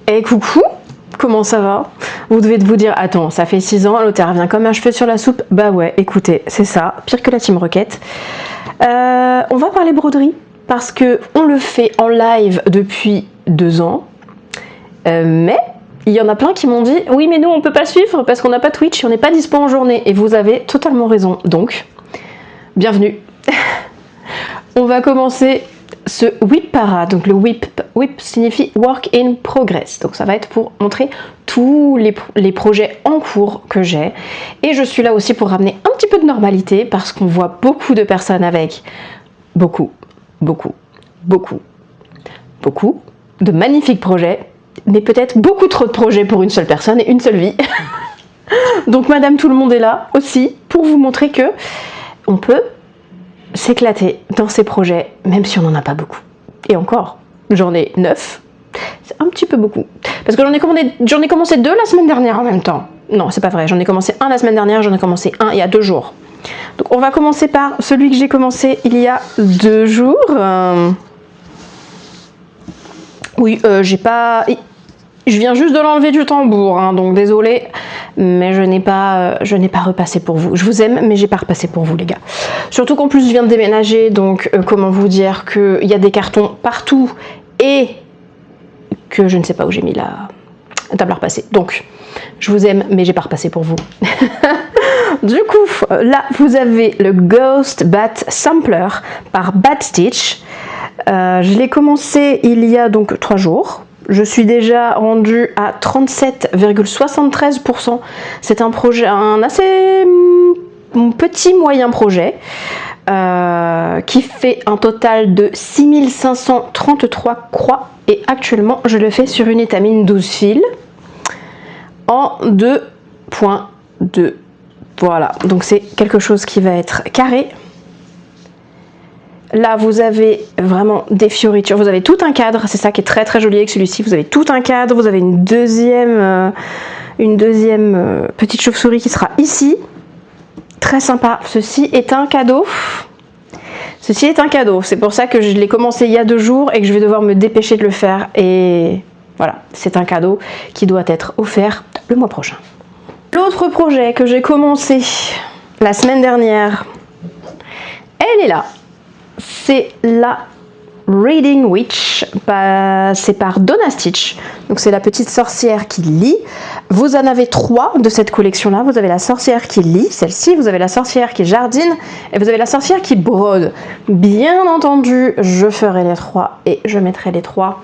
Et coucou, comment ça va? Vous devez vous dire, attends, ça fait 6 ans, l'autre revient comme un cheveu sur la soupe. Bah ouais, écoutez, c'est ça, pire que la Team Rocket. On va parler broderie, parce que on le fait en live depuis 2 ans. Mais il y en a plein qui m'ont dit, oui mais nous on peut pas suivre parce qu'on n'a pas Twitch et on n'est pas dispo en journée. Et vous avez totalement raison, donc, bienvenue. On va commencer ce whip parade. Donc le whip signifie work in progress. Donc ça va être pour montrer tous les projets en cours que j'ai. Et je suis là aussi pour ramener un petit peu de normalité parce qu'on voit beaucoup de personnes avec beaucoup de magnifiques projets, mais peut-être beaucoup trop de projets pour une seule personne et une seule vie. Donc Madame Tout le Monde est là aussi pour vous montrer que on peut s'éclater dans ces projets, même si on n'en a pas beaucoup. Et encore, j'en ai 9. C'est un petit peu beaucoup. Parce que j'en ai commencé 2 la semaine dernière en même temps. Non, c'est pas vrai. J'en ai commencé 1 la semaine dernière, j'en ai commencé 1 il y a 2 jours. Donc on va commencer par celui que j'ai commencé il y a 2 jours. Oui, j'ai pas... Je viens juste de l'enlever du tambour, hein, donc désolé, mais je n'ai pas repassé pour vous. Je vous aime, mais j'ai pas repassé pour vous, les gars. Surtout qu'en plus, je viens de déménager, donc comment vous dire qu'il y a des cartons partout et que je ne sais pas où j'ai mis la table à repasser. Donc, je vous aime, mais j'ai pas repassé pour vous. Du coup, là, vous avez le Ghost Bat Sampler par Bat Stitch. Je l'ai commencé il y a donc 3 jours. Je suis déjà rendue à 37,73%. C'est un projet, un assez petit moyen projet qui fait un total de 6533 croix. Et actuellement, je le fais sur une étamine 12 fils en 2.2. Voilà, donc c'est quelque chose qui va être carré. Là, vous avez vraiment des fioritures, vous avez tout un cadre, c'est ça qui est très très joli avec celui-ci, vous avez tout un cadre, vous avez une deuxième petite chauve-souris qui sera ici, très sympa. Ceci est un cadeau, c'est pour ça que je l'ai commencé il y a 2 jours et que je vais devoir me dépêcher de le faire, et voilà, c'est un cadeau qui doit être offert le mois prochain. L'autre projet que j'ai commencé la semaine dernière, elle est là. C'est la Reading Witch, c'est par Donna Stitch, donc c'est la petite sorcière qui lit. Vous en avez 3 de cette collection là, vous avez la sorcière qui lit, celle-ci, vous avez la sorcière qui jardine et vous avez la sorcière qui brode. Bien entendu, je ferai les 3 et je mettrai les 3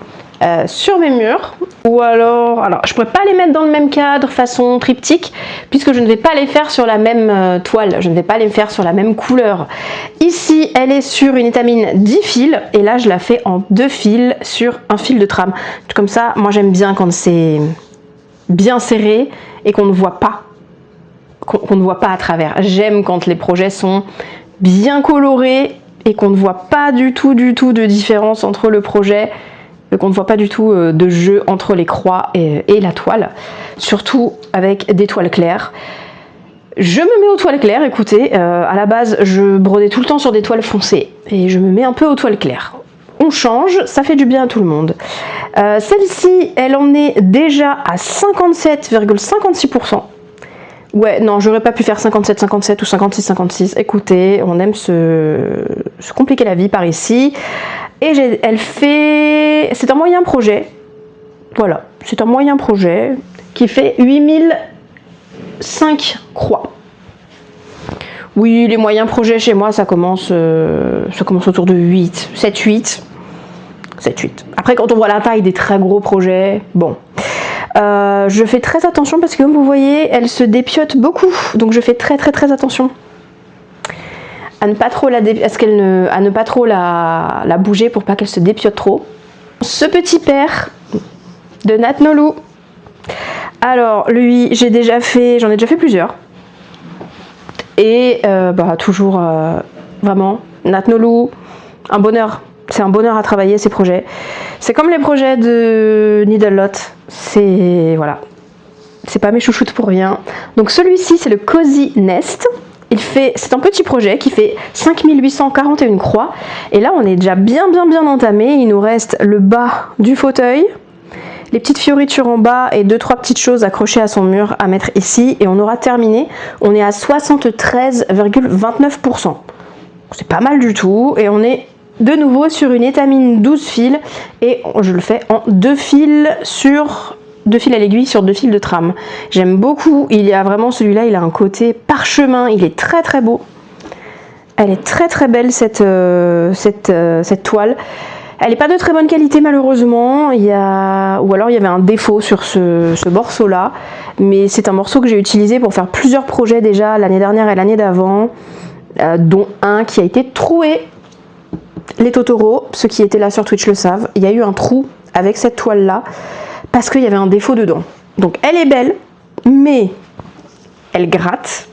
sur mes murs, ou alors je pourrais pas les mettre dans le même cadre façon triptyque puisque je ne vais pas les faire sur la même toile, je ne vais pas les faire sur la même couleur. Ici elle est sur une étamine 10 fils et là je la fais en 2 fils sur un fil de trame. Comme ça, moi j'aime bien quand c'est bien serré et qu'on ne voit pas à travers. J'aime quand les projets sont bien colorés et qu'on ne voit pas du tout de différence entre le projet, qu'on ne voit pas du tout de jeu entre les croix et la toile, surtout avec des toiles claires. Je me mets aux toiles claires, écoutez, à la base je brodais tout le temps sur des toiles foncées et je me mets un peu aux toiles claires. On change, ça fait du bien à tout le monde. Celle-ci, elle en est déjà à 57,56%. Ouais, non, j'aurais pas pu faire 57,57 ou 56,56. Écoutez, on aime se compliquer la vie par ici. Et elle fait... C'est un moyen projet. Voilà, c'est un moyen projet qui fait 8005 croix. Oui, les moyens projets chez moi, ça commence autour de 8, 7, 8. 7, 8. Après, quand on voit la taille des très gros projets, bon... je fais très attention parce que comme vous voyez, elle se dépiote beaucoup. Donc je fais très attention à ne pas trop la bouger pour pas qu'elle se dépiote trop. Ce petit père de Nat Nolou. Alors lui, j'en ai déjà fait plusieurs. Et toujours vraiment Nat Nolou, un bonheur. C'est un bonheur à travailler ces projets. C'est comme les projets de Needle Lot. C'est voilà, c'est pas mes chouchoutes pour rien. Donc celui-ci, c'est le Cozy Nest. C'est un petit projet qui fait 5841 croix. Et là, on est déjà bien entamé. Il nous reste le bas du fauteuil, les petites fioritures en bas et 2-3 petites choses accrochées à son mur à mettre ici et on aura terminé. On est à 73,29%. C'est pas mal du tout et on est de nouveau sur une étamine 12 fils et je le fais en 2 fils à l'aiguille sur 2 fils de trame. J'aime beaucoup, il y a vraiment celui-là, il a un côté parchemin, il est très très beau. Elle est très très belle cette toile. Elle n'est pas de très bonne qualité malheureusement, ou alors il y avait un défaut sur ce morceau là, mais c'est un morceau que j'ai utilisé pour faire plusieurs projets déjà l'année dernière et l'année d'avant, dont un qui a été troué. Les Totoro, ceux qui étaient là sur Twitch le savent, il y a eu un trou avec cette toile là, parce qu'il y avait un défaut dedans. Donc elle est belle, mais elle gratte.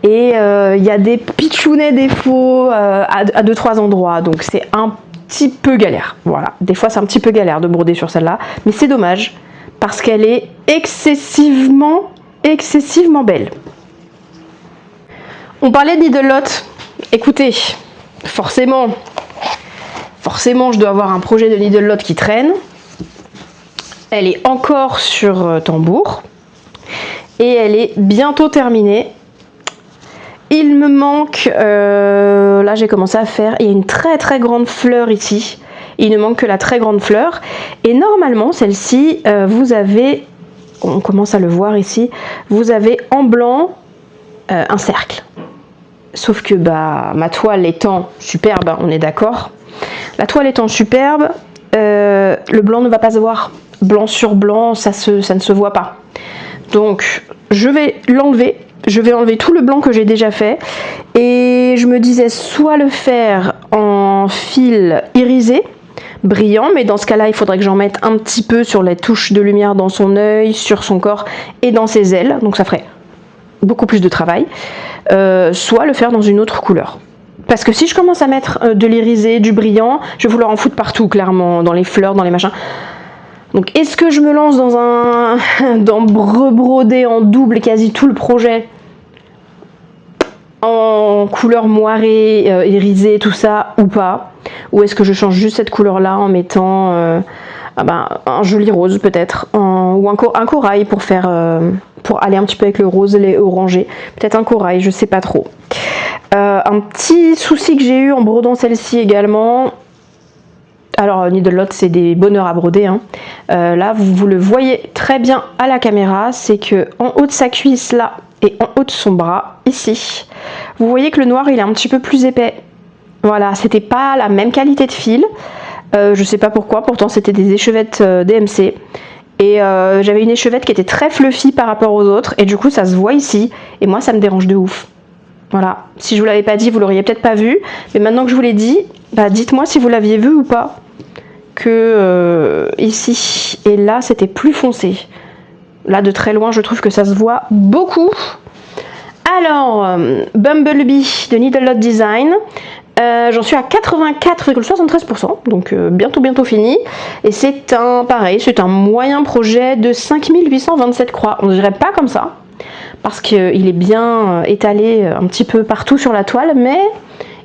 Et il y a des pitchounets défauts à 2-3 endroits, donc c'est un petit peu galère. Voilà, des fois c'est un petit peu galère de broder sur celle-là, mais c'est dommage parce qu'elle est excessivement belle. On parlait de Needle Lot. Écoutez, forcément, je dois avoir un projet de Needle Lot qui traîne. Elle est encore sur tambour et elle est bientôt terminée. Il me manque, là j'ai commencé à faire, il y a une très très grande fleur ici, il ne manque que la très grande fleur, et normalement celle-ci, vous avez, on commence à le voir ici, vous avez en blanc un cercle. Sauf que bah, ma toile étant superbe, on est d'accord, la toile étant superbe, le blanc ne va pas se voir, blanc sur blanc, ça ne se voit pas. Donc je vais l'enlever. Je vais enlever tout le blanc que j'ai déjà fait et je me disais soit le faire en fil irisé, brillant, mais dans ce cas là il faudrait que j'en mette un petit peu sur les touches de lumière dans son œil, sur son corps et dans ses ailes, donc ça ferait beaucoup plus de travail, soit le faire dans une autre couleur. Parce que si je commence à mettre de l'irisé, du brillant, je vais vouloir en foutre partout clairement, dans les fleurs, dans les machins. Donc est-ce que je me lance dans rebroder en double quasi tout le projet en couleur moirée, irisée, tout ça, ou pas? Ou est-ce que je change juste cette couleur là en mettant un joli rose peut-être, ou un corail pour aller un petit peu avec le rose, les orangés, peut-être un corail, je sais pas trop. Un petit souci que j'ai eu en brodant celle-ci également. Alors Needle Lot c'est des bonheurs à broder, hein. Là vous le voyez très bien à la caméra, c'est que en haut de sa cuisse là et en haut de son bras ici, vous voyez que le noir il est un petit peu plus épais. Voilà, c'était pas la même qualité de fil, je sais pas pourquoi, pourtant c'était des échevettes DMC et j'avais une échevette qui était très fluffy par rapport aux autres et du coup ça se voit ici et moi ça me dérange de ouf. Voilà, si je vous l'avais pas dit vous l'auriez peut-être pas vu, mais maintenant que je vous l'ai dit, bah dites-moi si vous l'aviez vu ou pas. Que ici et là c'était plus foncé. Là de très loin je trouve que ça se voit beaucoup. Alors Bumblebee de Needle Lot Design, j'en suis à 84,73%, donc bientôt fini, et c'est un moyen projet de 5827 croix. On ne dirait pas comme ça parce qu'il est bien étalé un petit peu partout sur la toile, mais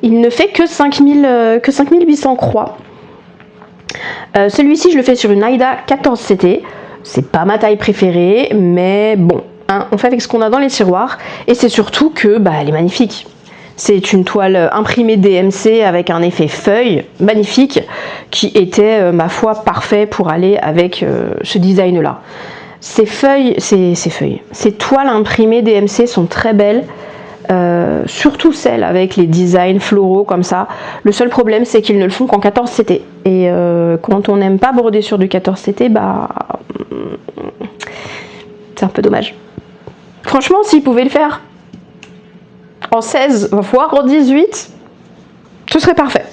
il ne fait que 5800 croix. Celui-ci je le fais sur une Aida 14CT, c'est pas ma taille préférée, mais bon, hein, on fait avec ce qu'on a dans les tiroirs, et c'est surtout que bah, elle est magnifique. C'est une toile imprimée DMC avec un effet feuille magnifique qui était, ma foi, parfait pour aller avec ce design là. Ces toiles imprimées DMC sont très belles. Surtout celles avec les designs floraux comme ça. Le seul problème c'est qu'ils ne le font qu'en 14CT et quand on n'aime pas broder sur du 14CT, bah c'est un peu dommage. Franchement s'ils pouvaient le faire en 16 voire en 18, ce serait parfait.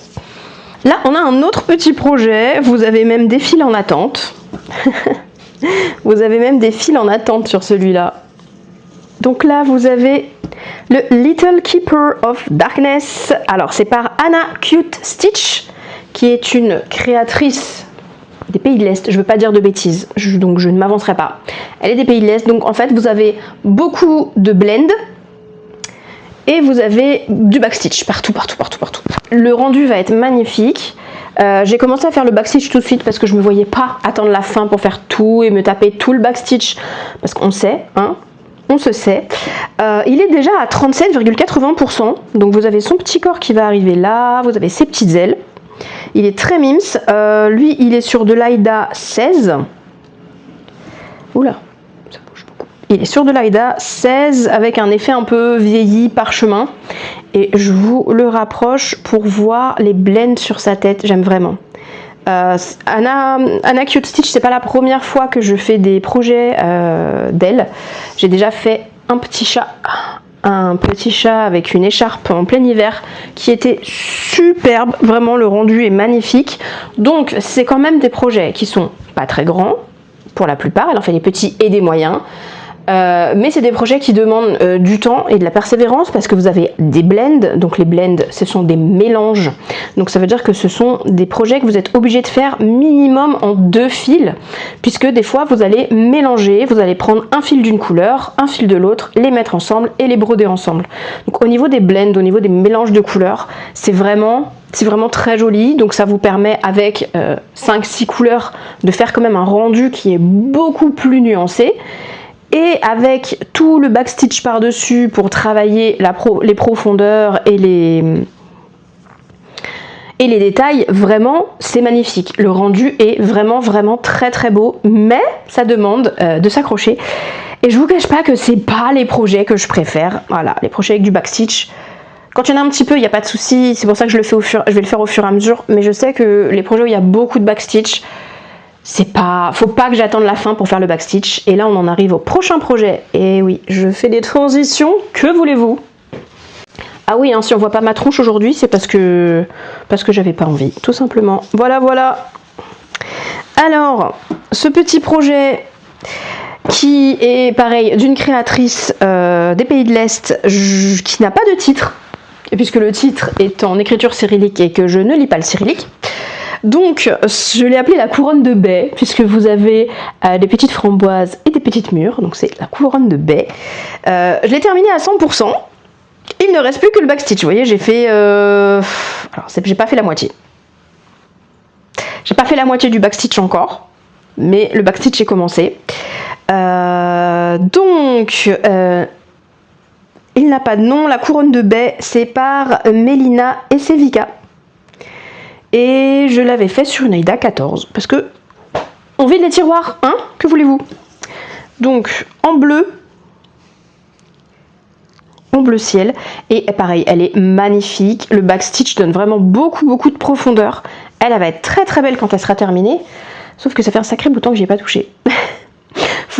Là on a un autre petit projet, vous avez même des fils en attente. Vous avez même des fils en attente sur celui-là. Donc là vous avez le Little Keeper of Darkness. Alors c'est par Anna Cute Stitch, qui est une créatrice des pays de l'Est. Je veux pas dire de bêtises, donc je ne m'avancerai pas. Elle est des pays de l'Est, donc en fait vous avez beaucoup de blend et vous avez du backstitch partout. Le rendu va être magnifique. J'ai commencé à faire le backstitch tout de suite parce que je me voyais pas attendre la fin pour faire tout et me taper tout le backstitch, parce qu'on sait, hein, on se sait. Il est déjà à 37,80%, donc vous avez son petit corps qui va arriver là, vous avez ses petites ailes. Il est très mims. Lui, il est sur de l'Aida 16. Oula, ça bouge beaucoup. Il est sur de l'Aida 16 avec un effet un peu vieilli parchemin. Et je vous le rapproche pour voir les blends sur sa tête. J'aime vraiment. Anna Cute Stitch, c'est pas la première fois que je fais des projets d'elle. J'ai déjà fait un petit chat avec une écharpe en plein hiver qui était superbe. Vraiment, le rendu est magnifique. Donc, c'est quand même des projets qui sont pas très grands pour la plupart. Elle en fait des petits et des moyens. Mais c'est des projets qui demandent du temps et de la persévérance parce que vous avez des blends. Donc les blends, ce sont des mélanges. Donc ça veut dire que ce sont des projets que vous êtes obligé de faire minimum en 2 fils, puisque des fois vous allez mélanger, vous allez prendre un fil d'une couleur, un fil de l'autre, les mettre ensemble et les broder ensemble. Donc au niveau des blends, au niveau des mélanges de couleurs, c'est vraiment très joli. Donc ça vous permet avec 5-6 couleurs de faire quand même un rendu qui est beaucoup plus nuancé. Et avec tout le backstitch par-dessus pour travailler les profondeurs et les détails, vraiment c'est magnifique. Le rendu est vraiment très très beau, mais ça demande de s'accrocher. Et je vous cache pas que c'est pas les projets que je préfère. Voilà, les projets avec du backstitch. Quand il y en a un petit peu, il n'y a pas de souci. C'est pour ça que je vais le faire au fur et à mesure. Mais je sais que les projets où il y a beaucoup de backstitch, faut pas que j'attende la fin pour faire le backstitch. Et là on en arrive au prochain projet. Et oui, je fais des transitions, que voulez-vous? Ah oui, hein, si on voit pas ma tronche aujourd'hui, c'est parce que j'avais pas envie, tout simplement. Voilà. Alors, ce petit projet qui est pareil d'une créatrice des pays de l'Est qui n'a pas de titre, et puisque le titre est en écriture cyrillique et que je ne lis pas le cyrillique. Donc, je l'ai appelé la couronne de baie, puisque vous avez des petites framboises et des petites mûres, donc c'est la couronne de baie. Je l'ai terminé à 100%, il ne reste plus que le backstitch, vous voyez, j'ai fait... Alors, j'ai pas fait la moitié. J'ai pas fait la moitié du backstitch encore, mais le backstitch est commencé. Il n'a pas de nom, la couronne de baie, c'est par Mélina et Sevika. Et je l'avais fait sur une Aida 14, parce que on vide les tiroirs, hein, que voulez-vous? Donc en bleu ciel, et pareil, elle est magnifique. Le backstitch donne vraiment beaucoup de profondeur. Elle va être très belle quand elle sera terminée, sauf que ça fait un sacré bout de temps que j'y ai pas touché.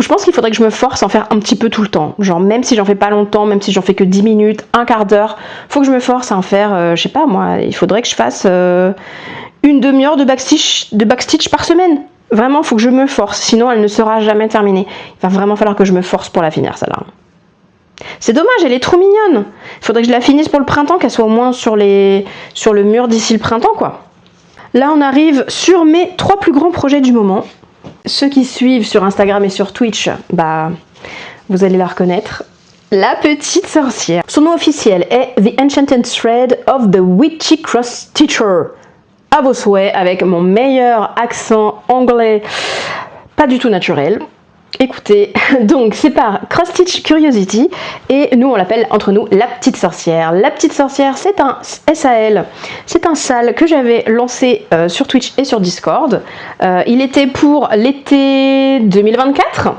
Je pense qu'il faudrait que je me force à en faire un petit peu tout le temps. Genre même si j'en fais pas longtemps, même si j'en fais que 10 minutes, un quart d'heure, faut que je me force à en faire, je sais pas moi, il faudrait que je fasse une demi-heure de backstitch par semaine. Vraiment, faut que je me force, sinon elle ne sera jamais terminée. Il va vraiment falloir que je me force pour la finir, celle-là. C'est dommage, elle est trop mignonne. Il faudrait que je la finisse pour le printemps, qu'elle soit au moins sur le mur d'ici le printemps, quoi. Là, on arrive sur mes 3 plus grands projets du moment. Ceux qui suivent sur Instagram et sur Twitch, bah, vous allez la reconnaître. La petite sorcière. Son nom officiel est The Enchanted Thread of the Witchy Cross Stitcher. À vos souhaits, avec mon meilleur accent anglais, pas du tout naturel. Écoutez, donc c'est par Cross Stitch Curiosity et nous on l'appelle entre nous la petite sorcière. La petite sorcière, c'est un SAL, c'est un SAL que j'avais lancé sur Twitch et sur Discord. Il était pour l'été 2024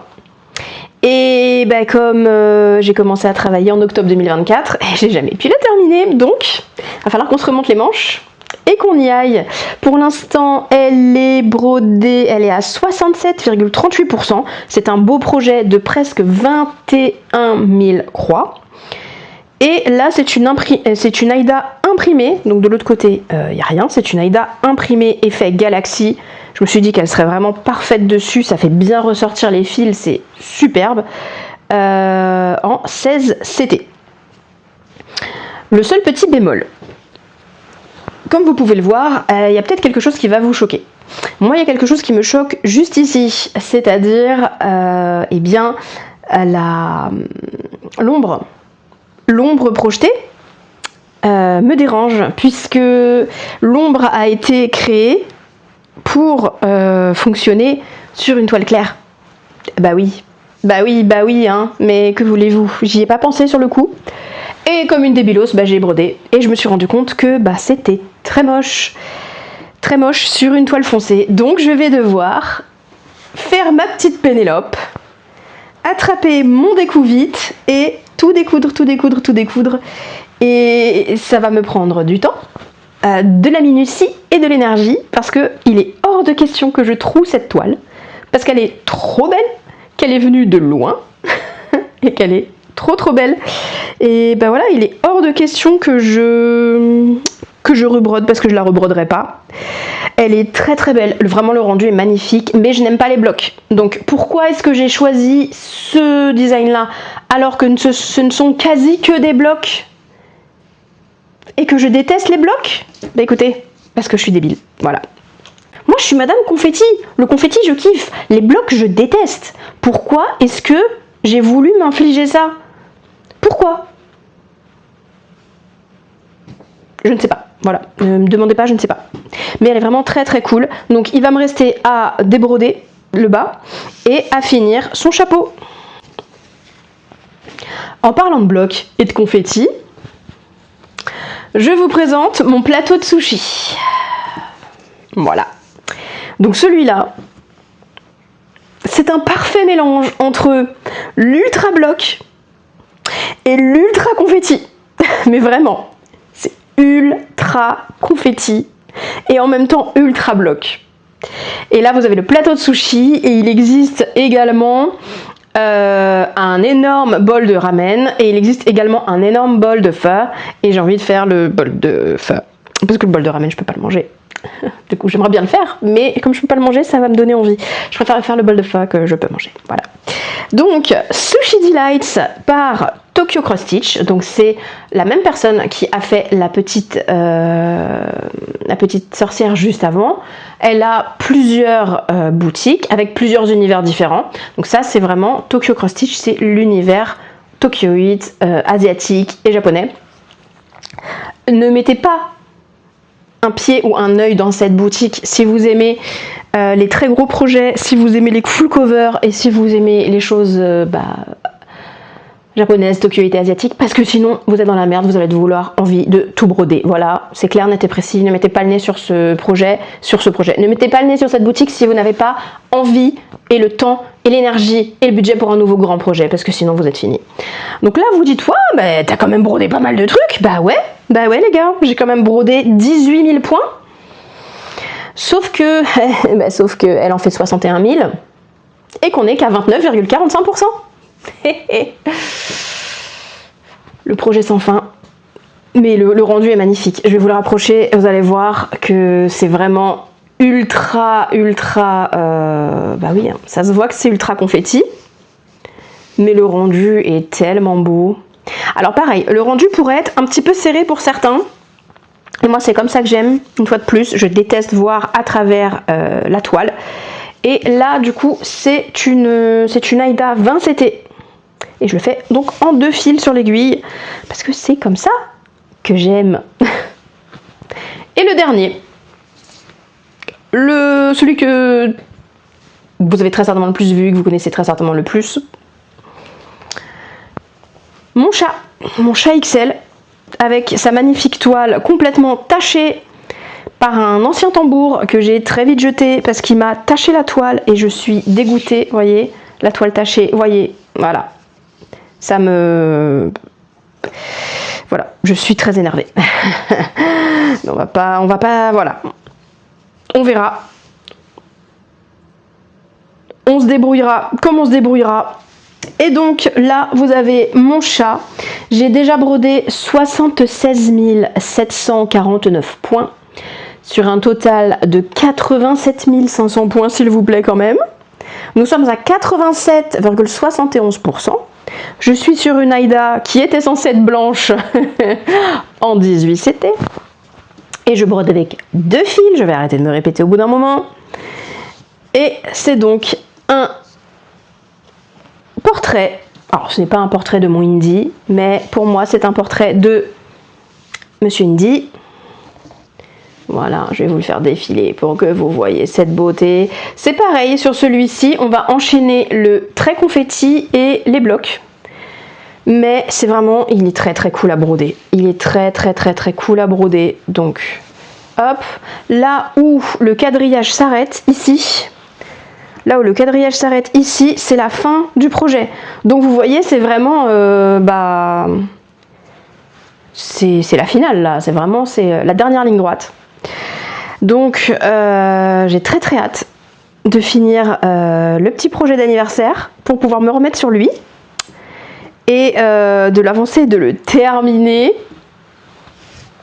et bah, comme j'ai commencé à travailler en octobre 2024, j'ai jamais pu la terminer, donc il va falloir qu'on se remonte les manches et qu'on y aille. Pour l'instant, elle est brodée, elle est à 67,38%. C'est un beau projet de presque 21 000 croix. Et là, c'est une Aida imprimée. Donc de l'autre côté, il n'y a rien. C'est une Aida imprimée effet Galaxy. Je me suis dit qu'elle serait vraiment parfaite dessus. Ça fait bien ressortir les fils. C'est superbe. En 16 CT. Le seul petit bémol. Comme vous pouvez le voir, il y a peut-être quelque chose qui va vous choquer. Moi, il y a quelque chose qui me choque juste ici, c'est-à-dire, eh bien, l'ombre projetée. me dérange puisque l'ombre a été créée pour fonctionner sur une toile claire. Bah oui, hein, mais que voulez-vous, j'y ai pas pensé sur le coup. Et comme une débilos, bah, j'ai brodé et je me suis rendu compte que bah, c'était très moche sur une toile foncée. Donc je vais devoir faire ma petite Pénélope, attraper mon découvite et tout découdre. Et ça va me prendre du temps, de la minutie et de l'énergie, parce que il est hors de question que je trouve cette toile, parce qu'elle est trop belle, qu'elle est venue de loin, et qu'elle est trop belle. Et ben voilà, il est hors de question que je rebrode, parce que je la rebroderai pas. Elle est très belle, vraiment le rendu est magnifique, mais je n'aime pas les blocs. Donc pourquoi est-ce que j'ai choisi ce design là alors que ce ne sont quasi que des blocs et que je déteste les blocs? Bah écoutez, parce que je suis débile, voilà. Moi je suis madame confetti, le confetti je kiffe, les blocs je déteste. Pourquoi est-ce que j'ai voulu m'infliger ça? Pourquoi? Je ne sais pas, voilà, ne me demandez pas, je ne sais pas. Mais elle est vraiment très cool, donc il va me rester à débroder le bas et à finir son chapeau. En parlant de blocs et de confetti, je vous présente mon plateau de sushi. Voilà. Donc celui-là, c'est un parfait mélange entre l'ultra bloc et l'ultra confetti. Mais vraiment, c'est ultra confetti et en même temps ultra bloc. Et là, vous avez le plateau de sushi et il existe également un énorme bol de ramen et il existe également un énorme bol de pho et j'ai envie de faire le bol de pho parce que le bol de ramen je peux pas le manger. Du coup j'aimerais bien le faire mais comme je peux pas le manger ça va me donner envie. Je préfère faire le bol de pho que je peux manger. Voilà. Donc Sushi Delights par Tokyo Cross Stitch. Donc c'est la même personne qui a fait la petite sorcière juste avant. Elle a plusieurs boutiques avec plusieurs univers différents. Donc ça c'est vraiment Tokyo Cross Stitch, c'est l'univers tokyoïde, asiatique et japonais. Ne mettez pas un pied ou un œil dans cette boutique si vous aimez les très gros projets, si vous aimez les full covers et si vous aimez les choses japonaises, tokyoïdes et asiatiques, parce que sinon vous êtes dans la merde, vous allez vouloir envie de tout broder. Voilà, c'est clair, net et précis. Ne mettez pas le nez sur ce projet. Ne mettez pas le nez sur cette boutique si vous n'avez pas envie et le temps et l'énergie et le budget pour un nouveau grand projet, parce que sinon vous êtes fini. Donc là vous dites, ouais, bah, t'as quand même brodé pas mal de trucs. Bah ouais les gars, j'ai quand même brodé 18 000 points. Sauf que elle en fait 61 000 et qu'on est qu'à 29,45%. Le projet sans fin, mais le rendu est magnifique. Je vais vous le rapprocher, vous allez voir que c'est vraiment ultra bah oui, ça se voit que c'est ultra confetti, mais le rendu est tellement beau. Alors pareil, le rendu pourrait être un petit peu serré pour certains, et moi c'est comme ça que j'aime. Une fois de plus, je déteste voir à travers la toile. Et là du coup c'est une Aida 20 CT. Et je le fais donc en 2 fils sur l'aiguille, parce que c'est comme ça que j'aime. Et le dernier, celui que vous avez très certainement le plus vu, que vous connaissez très certainement le plus, mon chat XL, avec sa magnifique toile complètement tachée par un ancien tambour que j'ai très vite jeté parce qu'il m'a taché la toile et je suis dégoûtée, vous voyez, la toile tachée, vous voyez, voilà. Ça me... Voilà, je suis très énervée. on va pas, voilà. On verra. On se débrouillera comme on se débrouillera. Et donc là, vous avez mon chat. J'ai déjà brodé 76 749 points sur un total de 87 500 points, s'il vous plaît, quand même. Nous sommes à 87,71%. Je suis sur une Aida qui était censée être blanche en 18 CT. Et je brode avec 2 fils. Je vais arrêter de me répéter au bout d'un moment. Et c'est donc un portrait. Alors ce n'est pas un portrait de mon indie, mais pour moi c'est un portrait de Monsieur Indy. Voilà, je vais vous le faire défiler pour que vous voyez cette beauté. C'est pareil, sur celui-ci, on va enchaîner le trait confetti et les blocs. Mais c'est vraiment, il est très très cool à broder. Il est très très très très cool à broder. Donc, hop, là où le quadrillage s'arrête, ici, c'est la fin du projet. Donc vous voyez, c'est vraiment, c'est la finale là. C'est vraiment, c'est la dernière ligne droite. Donc j'ai très très hâte de finir le petit projet d'anniversaire pour pouvoir me remettre sur lui et de l'avancer, de le terminer.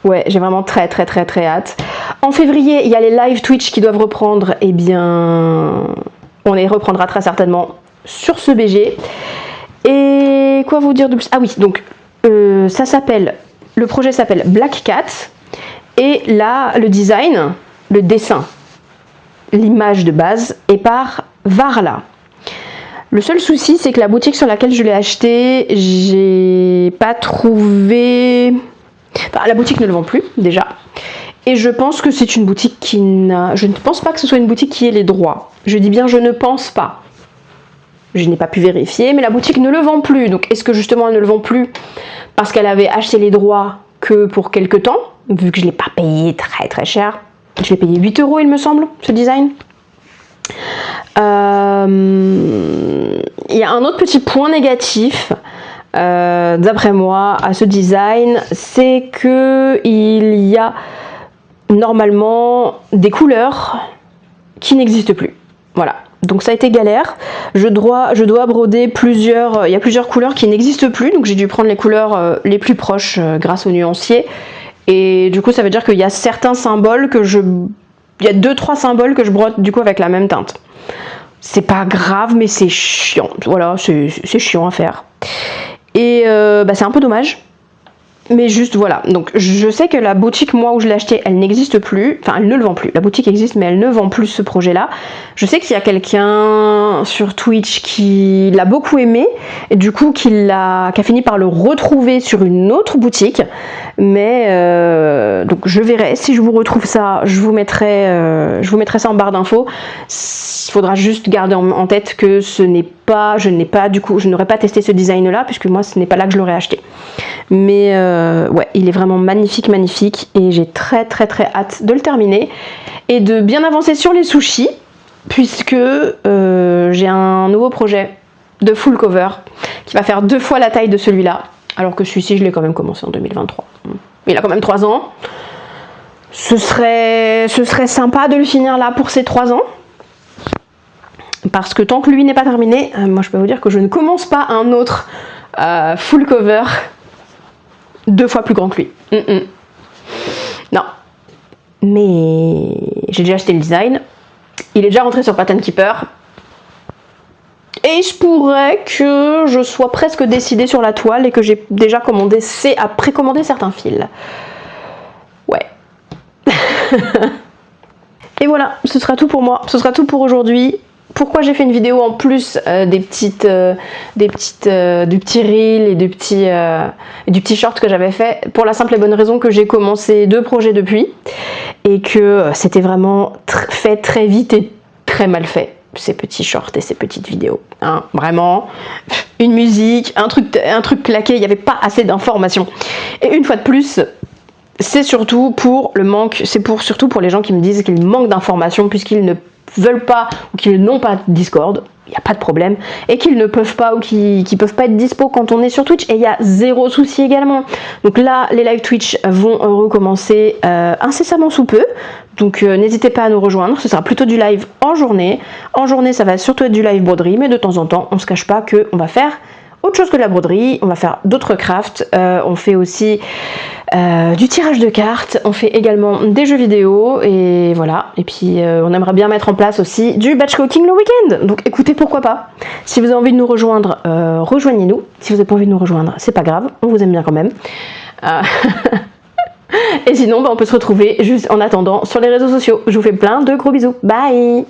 Ouais, j'ai vraiment très très très très hâte. En février, il y a les live Twitch qui doivent reprendre. Eh bien, on les reprendra très certainement sur ce BG. Et quoi vous dire de plus? Ah oui, donc ça s'appelle, le projet s'appelle Black Cat. Et là, le design, le dessin, l'image de base est par Varla. Le seul souci, c'est que la boutique sur laquelle je l'ai acheté, j'ai pas trouvé... Enfin, la boutique ne le vend plus, déjà. Et je pense que c'est une boutique qui n'a... Je ne pense pas que ce soit une boutique qui ait les droits. Je dis bien, je ne pense pas. Je n'ai pas pu vérifier, mais la boutique ne le vend plus. Donc, est-ce que justement, elle ne le vend plus parce qu'elle avait acheté les droits que pour quelques temps, vu que je ne l'ai pas payé très très cher. Je l'ai payé 8 €, il me semble, ce design. Il y a un autre petit point négatif, d'après moi, à ce design, c'est que il y a normalement des couleurs qui n'existent plus. Voilà. Donc ça a été galère. Je dois broder plusieurs... Il y a plusieurs couleurs qui n'existent plus, donc j'ai dû prendre les couleurs les plus proches grâce au nuancier. Et du coup, ça veut dire qu'il y a certains symboles que je... Il y a 2-3 symboles que je brode du coup avec la même teinte. C'est pas grave, mais c'est chiant. Voilà, c'est chiant à faire. Et c'est un peu dommage. Mais juste voilà, donc je sais que la boutique, moi où je l'ai acheté, elle n'existe plus, enfin elle ne le vend plus, la boutique existe mais elle ne vend plus ce projet là. Je sais qu'il y a quelqu'un sur Twitch qui l'a beaucoup aimé et du coup qui a fini par le retrouver sur une autre boutique, mais donc je verrai, si je vous retrouve ça, je vous mettrai ça en barre d'infos. Il faudra juste garder en tête que ce n'est pas, je n'aurais pas testé ce design là puisque moi ce n'est pas là que je l'aurais acheté. Mais ouais, il est vraiment magnifique, magnifique et j'ai très très très hâte de le terminer et de bien avancer sur les sushis puisque j'ai un nouveau projet de full cover qui va faire 2 fois la taille de celui-là, alors que celui-ci je l'ai quand même commencé en 2023. Il a quand même 3 ans. Ce serait sympa de le finir là pour ces 3 ans. Parce que tant que lui n'est pas terminé, moi je peux vous dire que je ne commence pas un autre full cover 2 fois plus grand que lui. Non. Mais j'ai déjà acheté le design. Il est déjà rentré sur Pattern Keeper. Et je pourrais que je sois presque décidée sur la toile et que j'ai déjà précommandé certains fils. Ouais. Et voilà, ce sera tout pour moi. Ce sera tout pour aujourd'hui. Pourquoi j'ai fait une vidéo en plus du petit reel et du petit short que j'avais fait, pour la simple et bonne raison que j'ai commencé 2 projets depuis et que c'était vraiment fait très vite et très mal fait, ces petits shorts et ces petites vidéos, hein, vraiment une musique, un truc claqué, il n'y avait pas assez d'informations. Et une fois de plus, c'est surtout pour le manque, surtout pour les gens qui me disent qu'il manque d'informations puisqu'ils ne veulent pas ou qu'ils n'ont pas Discord, il n'y a pas de problème, et qu'ils ne peuvent pas ou qui peuvent pas être dispo quand on est sur Twitch, et il y a 0 souci également. Donc là, les live Twitch vont recommencer incessamment sous peu, donc n'hésitez pas à nous rejoindre, ce sera plutôt du live en journée. En journée, ça va surtout être du live broderie, mais de temps en temps, on se cache pas qu'on va faire autre chose que de la broderie, on va faire d'autres crafts, on fait aussi du tirage de cartes, on fait également des jeux vidéo et voilà, et puis on aimerait bien mettre en place aussi du batch cooking le week-end, donc écoutez, pourquoi pas. Si vous avez envie de nous rejoindre, rejoignez-nous. Si vous n'avez pas envie de nous rejoindre, c'est pas grave, on vous aime bien quand même. Et sinon, on peut se retrouver juste en attendant sur les réseaux sociaux. Je vous fais plein de gros bisous, bye.